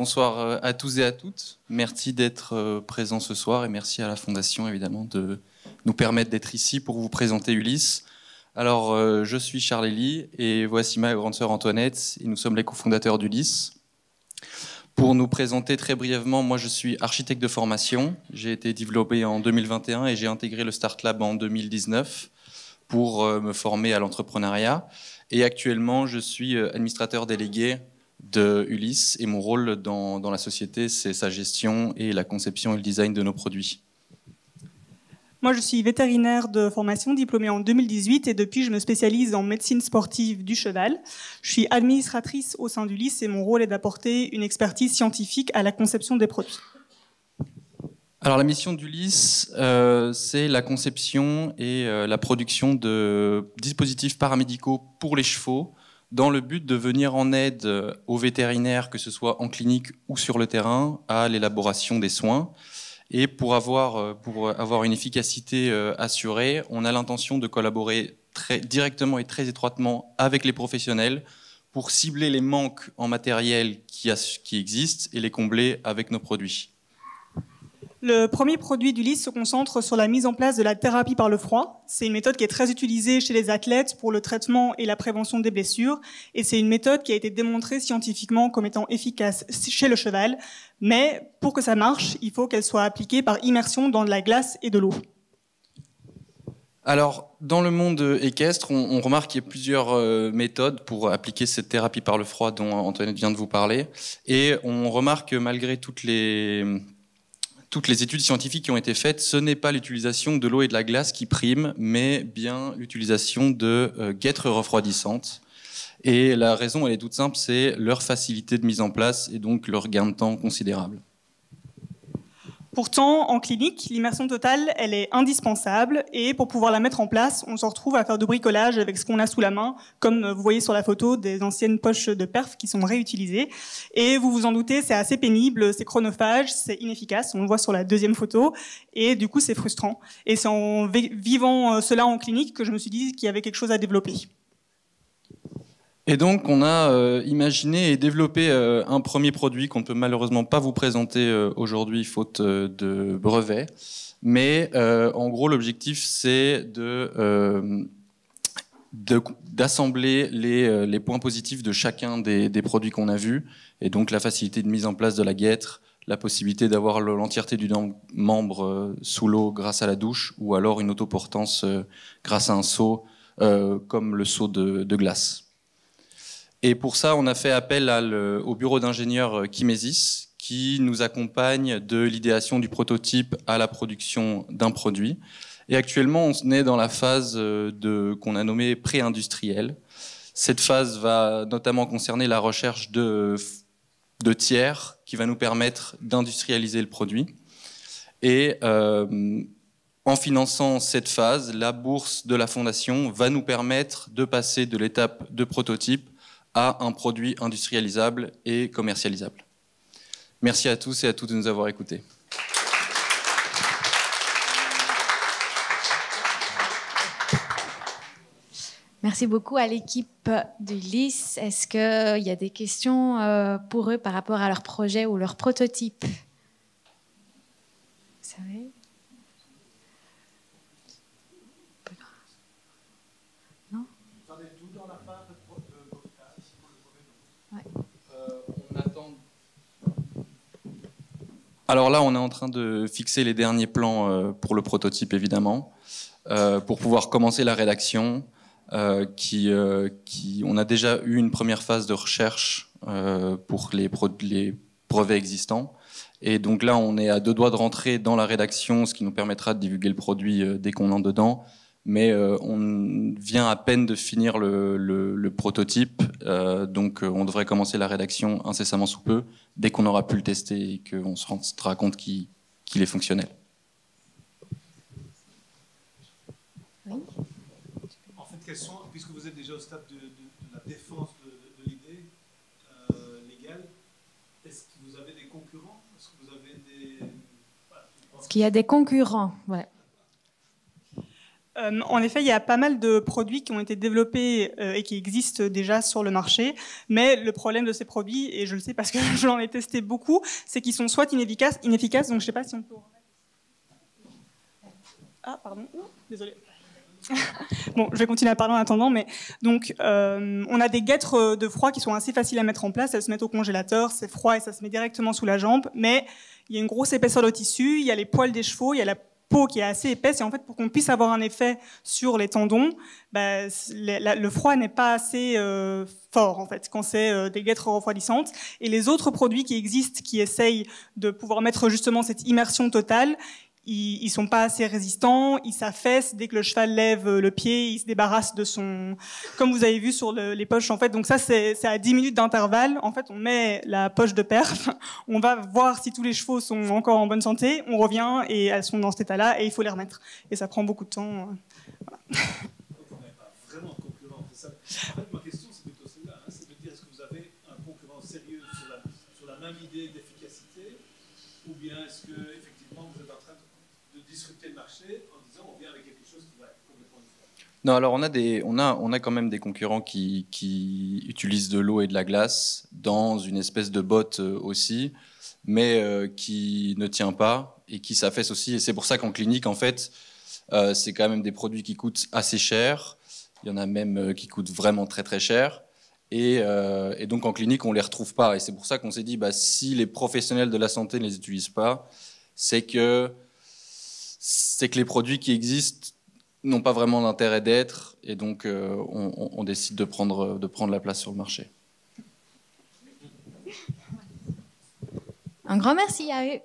Bonsoir à tous et à toutes. Merci d'être présents ce soir et merci à la Fondation évidemment de nous permettre d'être ici pour vous présenter Ulysse. Alors, je suis Charles Elie et voici ma grande sœur Antoinette et nous sommes les cofondateurs d'Ulysse. Pour nous présenter très brièvement, moi je suis architecte de formation. J'ai été diplômé en 2021 et j'ai intégré le Start Lab en 2019 pour me former à l'entrepreneuriat. Et actuellement, je suis administrateur délégué de Ulysse et mon rôle dans la société, c'est sa gestion et la conception et le design de nos produits. Moi, je suis vétérinaire de formation, diplômée en 2018 et depuis, je me spécialise en médecine sportive du cheval. Je suis administratrice au sein d'Ulysse et mon rôle est d'apporter une expertise scientifique à la conception des produits. Alors la mission d'Ulysse, c'est la conception et la production de dispositifs paramédicaux pour les chevaux dans le but de venir en aide aux vétérinaires, que ce soit en clinique ou sur le terrain, à l'élaboration des soins. Et pour avoir une efficacité assurée, on a l'intention de collaborer très directement et très étroitement avec les professionnels pour cibler les manques en matériel qui existent et les combler avec nos produits. Le premier produit d'Ulysse se concentre sur la mise en place de la thérapie par le froid. C'est une méthode qui est très utilisée chez les athlètes pour le traitement et la prévention des blessures. Et c'est une méthode qui a été démontrée scientifiquement comme étant efficace chez le cheval. Mais pour que ça marche, il faut qu'elle soit appliquée par immersion dans de la glace et de l'eau. Alors, dans le monde équestre, on remarque qu'il y a plusieurs méthodes pour appliquer cette thérapie par le froid dont Antoinette vient de vous parler. Et on remarque que malgré toutes les études scientifiques qui ont été faites, ce n'est pas l'utilisation de l'eau et de la glace qui prime, mais bien l'utilisation de guêtres refroidissantes. Et la raison, elle est toute simple, c'est leur facilité de mise en place et donc leur gain de temps considérable. Pourtant, en clinique, l'immersion totale, elle est indispensable et pour pouvoir la mettre en place, on se retrouve à faire du bricolage avec ce qu'on a sous la main, comme vous voyez sur la photo des anciennes poches de perf qui sont réutilisées. Et vous vous en doutez, c'est assez pénible, c'est chronophage, c'est inefficace, on le voit sur la deuxième photo, et du coup c'est frustrant. Et c'est en vivant cela en clinique que je me suis dit qu'il y avait quelque chose à développer. Et donc, on a imaginé et développé un premier produit qu'on ne peut malheureusement pas vous présenter aujourd'hui, faute de brevet. Mais en gros, l'objectif, c'est d'assembler les points positifs de chacun des produits qu'on a vus. Et donc, la facilité de mise en place de la guêtre, la possibilité d'avoir l'entièreté du membre sous l'eau grâce à la douche, ou alors une autoportance grâce à un seau, comme le seau de glace. Et pour ça, on a fait appel au bureau d'ingénieurs Kimesis, qui nous accompagne de l'idéation du prototype à la production d'un produit. Et actuellement, on est dans la phase qu'on a nommée pré-industrielle. Cette phase va notamment concerner la recherche de tiers qui va nous permettre d'industrialiser le produit. Et en finançant cette phase, la bourse de la Fondation va nous permettre de passer de l'étape de prototype à un produit industrialisable et commercialisable. Merci à tous et à toutes de nous avoir écoutés. Merci beaucoup à l'équipe d'Ulysse. Est-ce qu'il y a des questions pour eux par rapport à leur projet ou leur prototype? Vous savez? Non? On attend. Alors là, on est en train de fixer les derniers plans pour le prototype, évidemment, pour pouvoir commencer la rédaction. On a déjà eu une première phase de recherche pour les brevets existants. Et donc là, on est à 2 doigts de rentrer dans la rédaction, ce qui nous permettra de divulguer le produit dès qu'on entre dedans. Mais on vient à peine de finir le prototype, donc on devrait commencer la rédaction incessamment sous peu, dès qu'on aura pu le tester et qu'on se rendra compte qu'il est fonctionnel. Oui. En fait, quelles sont, puisque vous êtes déjà au stade de la défense de l'idée légale, est-ce que vous avez des concurrents? Est-ce que vous avez des... Est-ce qu'il y a des concurrents? Ouais. En effet, il y a pas mal de produits qui ont été développés et qui existent déjà sur le marché, mais le problème de ces produits, et je le sais parce que j'en ai testé beaucoup, c'est qu'ils sont soit inefficaces, donc je ne sais pas si on peut... Ah, pardon, désolé. Bon, je vais continuer à parler en attendant, mais donc on a des guêtres de froid qui sont assez faciles à mettre en place. Elles se mettent au congélateur, c'est froid et ça se met directement sous la jambe, mais il y a une grosse épaisseur de tissu, il y a les poils des chevaux, il y a la peau qui est assez épaisse, et en fait, pour qu'on puisse avoir un effet sur les tendons, bah, le froid n'est pas assez fort, en fait, quand c'est des guêtres refroidissantes. Et les autres produits qui existent, qui essayent de pouvoir mettre justement cette immersion totale, ils sont pas assez résistants, ils s'affaissent dès que le cheval lève le pied, il se débarrasse de son, comme vous avez vu sur les poches en fait. Donc ça c'est à 10 minutes d'intervalle. En fait, on met la poche de perf, on va voir si tous les chevaux sont encore en bonne santé, on revient et elles sont dans cet état-là et il faut les remettre. Et ça prend beaucoup de temps. Voilà. Donc on n'est pas vraiment concurrent, c'est ça. En fait, ma question c'est plutôt celle-là, hein, c'est de dire est-ce que vous avez un concurrent sérieux sur la même idée d'efficacité, ou bien est-ce que effectivement vous êtes en train de disrupter le marché en disant on vient avec quelque chose qui va être complètement différent? Non, alors on a quand même des concurrents qui utilisent de l'eau et de la glace dans une espèce de botte aussi, mais qui ne tient pas et qui s'affaisse aussi. Et c'est pour ça qu'en clinique, en fait, c'est quand même des produits qui coûtent assez cher. Il y en a même qui coûtent vraiment très très cher. Et donc en clinique, on les retrouve pas. Et c'est pour ça qu'on s'est dit, bah, si les professionnels de la santé ne les utilisent pas, c'est que les produits qui existent n'ont pas vraiment d'intérêt d'être, et donc on décide de prendre la place sur le marché. Un grand merci à eux.